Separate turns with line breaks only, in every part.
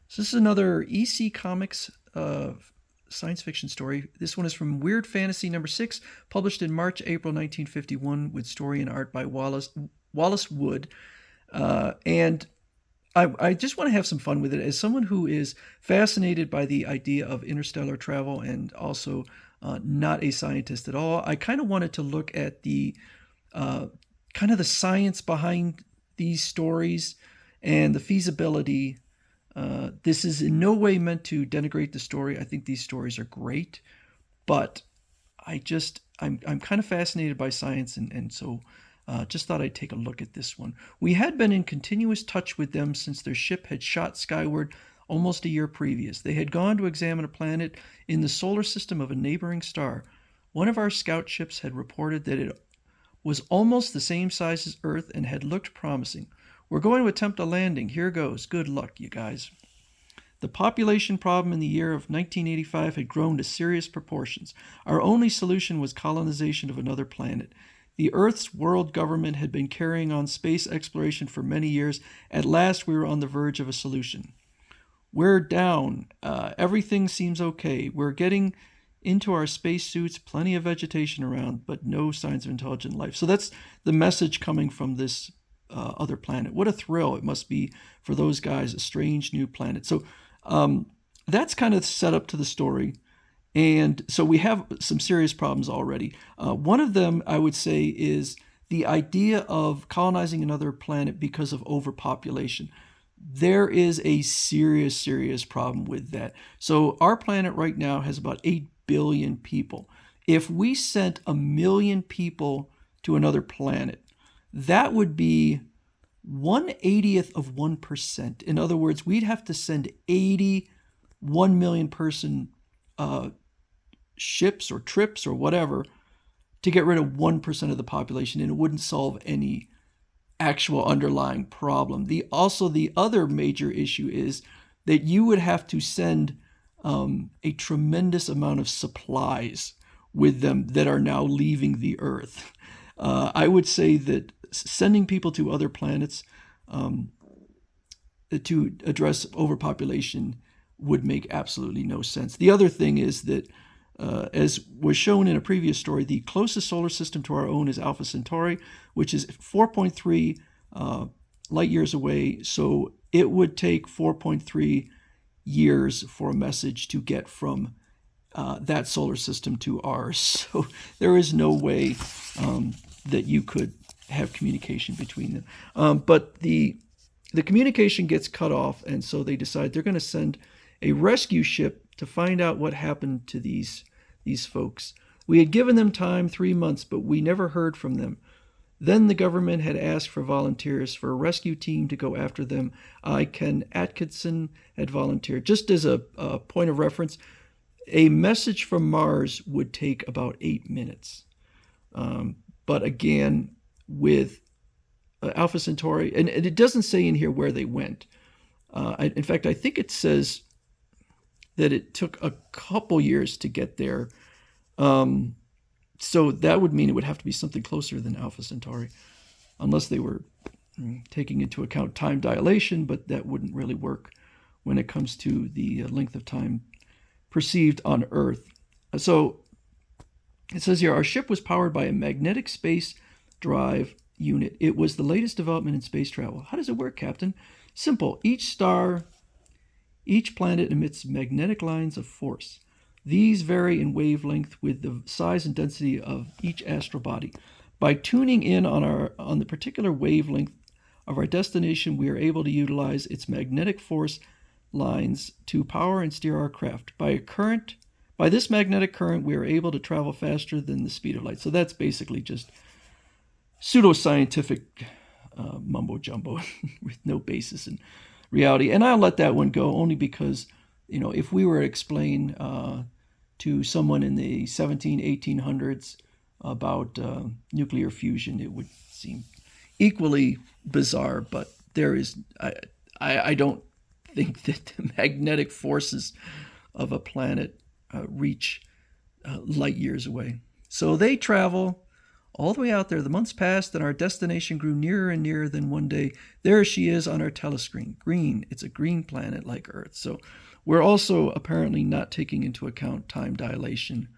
So this is another EC Comics science fiction story. This one is from Weird Fantasy number 6, published in March, April 1951, with story and art by Wallace Wood. And I just want to have some fun with it. As someone who is fascinated by the idea of interstellar travel and also not a scientist at all, I kind of wanted to look at the uh, kind of the science behind these stories and the feasibility. This is in no way meant to denigrate the story. I think these stories are great, but I'm kind of fascinated by science, and so just thought I'd take a look at this one. We had been in continuous touch with them since their ship had shot skyward almost a year previous. They had gone to examine a planet in the solar system of a neighboring star. One of our scout ships had reported that it was almost the same size as Earth and had looked promising. We're going to attempt a landing. Here goes. Good luck, you guys. The population problem in the year of 1985 had grown to serious proportions. Our only solution was colonization of another planet. The Earth's world government had been carrying on space exploration for many years. At last, we were on the verge of a solution. We're down. Everything seems okay. We're getting into our spacesuits, plenty of vegetation around, but no signs of intelligent life. So that's the message coming from this other planet. What a thrill it must be for those guys, a strange new planet. So that's kind of set up to the story. And so we have some serious problems already. One of them, I would say, is the idea of colonizing another planet because of overpopulation. There is a serious, serious problem with that. So our planet right now has about 8 billion people. If we sent 1 million people to another planet, that would be 1/80th of 1%. In other words, we'd have to send 81 million person ships or trips or whatever to get rid of 1% of the population, and it wouldn't solve any actual underlying problem. The other major issue is that you would have to send a tremendous amount of supplies with them that are now leaving the Earth. I would say that sending people to other planets to address overpopulation would make absolutely no sense. The other thing is that, as was shown in a previous story, the closest solar system to our own is Alpha Centauri, which is 4.3 light years away. So it would take 4.3 years for a message to get from that solar system to ours. So there is no way that you could have communication between them. But the communication gets cut off, and so they decide they're going to send a rescue ship to find out what happened to these folks. We had given them time, 3 months, but we never heard from them. Then the government had asked for volunteers for a rescue team to go after them. Ken Atkinson had volunteered. Just as a point of reference, a message from Mars would take about 8 minutes. But again, with Alpha Centauri, and it doesn't say in here where they went. In fact, I think it says that it took a couple years to get there. So that would mean it would have to be something closer than Alpha Centauri, unless they were taking into account time dilation, but that wouldn't really work when it comes to the length of time perceived on Earth. So it says here, our ship was powered by a magnetic space drive unit. It was the latest development in space travel. How does it work, Captain? Simple. Each planet emits magnetic lines of force. These vary in wavelength with the size and density of each astral body. By tuning in on the particular wavelength of our destination, we are able to utilize its magnetic force lines to power and steer our craft. By this magnetic current, we are able to travel faster than the speed of light. So that's basically just pseudoscientific mumbo jumbo with no basis in reality. And I'll let that one go only because, if we were to explain to someone in the 1800s about nuclear fusion, it would seem equally bizarre. But I don't think that the magnetic forces of a planet reach light years away. So they travel all the way out there. The months passed, and our destination grew nearer and nearer. Then one day, there she is on our telescreen. Green. It's a green planet like Earth. So we're also apparently not taking into account time dilation,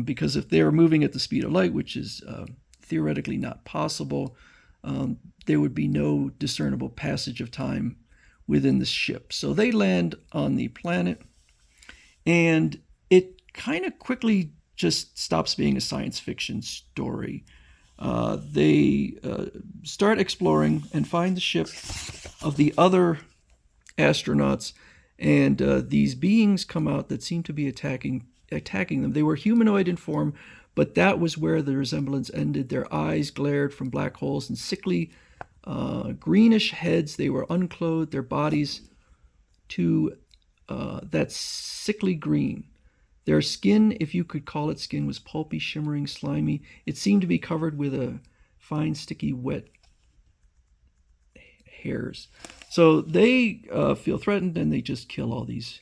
because if they were moving at the speed of light, which is theoretically not possible, there would be no discernible passage of time within the ship. So they land on the planet, and it kind of quickly just stops being a science fiction story. They start exploring and find the ship of the other astronauts, and these beings come out that seem to be attacking them. They were humanoid in form, but that was where the resemblance ended. Their eyes glared from black holes and sickly greenish heads. They were unclothed, their bodies to that sickly green. Their skin, if you could call it skin, was pulpy, shimmering, slimy. It seemed to be covered with a fine, sticky, wet hairs. So they feel threatened, and they just kill all these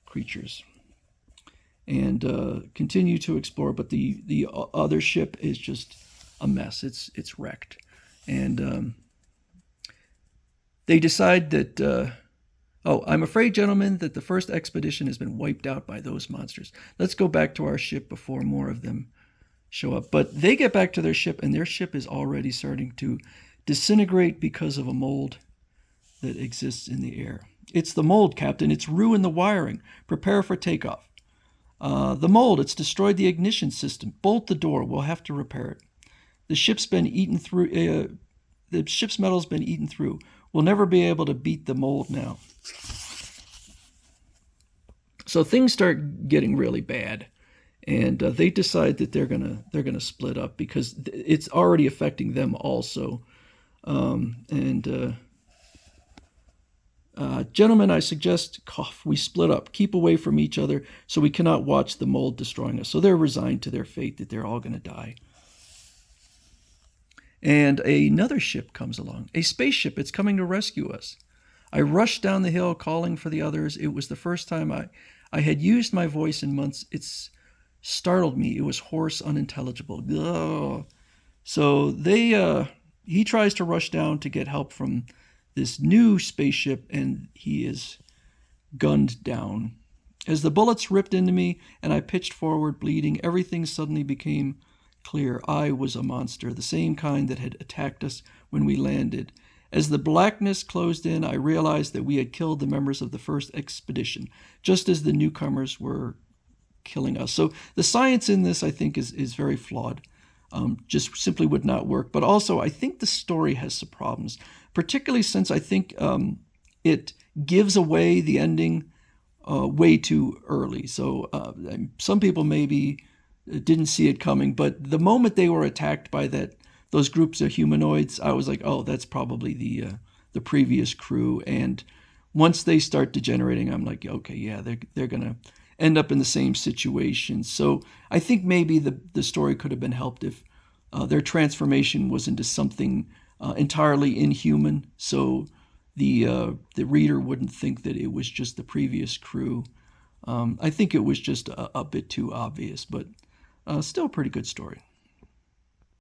creatures and continue to explore. But the other ship is just a mess. It's wrecked, and they decide that. I'm afraid, gentlemen, that the first expedition has been wiped out by those monsters. Let's go back to our ship before more of them show up. But they get back to their ship, and their ship is already starting to disintegrate because of a mold that exists in the air. It's the mold, Captain. It's ruined the wiring. Prepare for takeoff. The mold, it's destroyed the ignition system. Bolt the door. We'll have to repair it. The ship's been eaten through. The ship's metal's been eaten through. We'll never be able to beat the mold now. So things start getting really bad, and they decide that they're gonna split up because it's already affecting them also. Gentlemen, I suggest we split up, keep away from each other, so we cannot watch the mold destroying us. So they're resigned to their fate that they're all going to die. And another ship comes along, a spaceship. It's coming to rescue us. I rushed down the hill calling for the others. It was the first time I had used my voice in months. It startled me. It was hoarse, unintelligible. Ugh. So he tries to rush down to get help from this new spaceship, and he is gunned down. As the bullets ripped into me and I pitched forward, bleeding, everything suddenly became clear. I was a monster, the same kind that had attacked us when we landed. As the blackness closed in, I realized that we had killed the members of the first expedition, just as the newcomers were killing us. So the science in this, I think, is very flawed. Just simply would not work. But also, I think the story has some problems, particularly since I think it gives away the ending way too early. So some people maybe didn't see it coming, but the moment they were attacked by those groups of humanoids, I was like, oh, that's probably the previous crew. And once they start degenerating, I'm like, okay, yeah, they're gonna end up in the same situation. So I think maybe the story could have been helped if their transformation was into something entirely inhuman, so the reader wouldn't think that it was just the previous crew. I think it was just a bit too obvious, but still a pretty good story.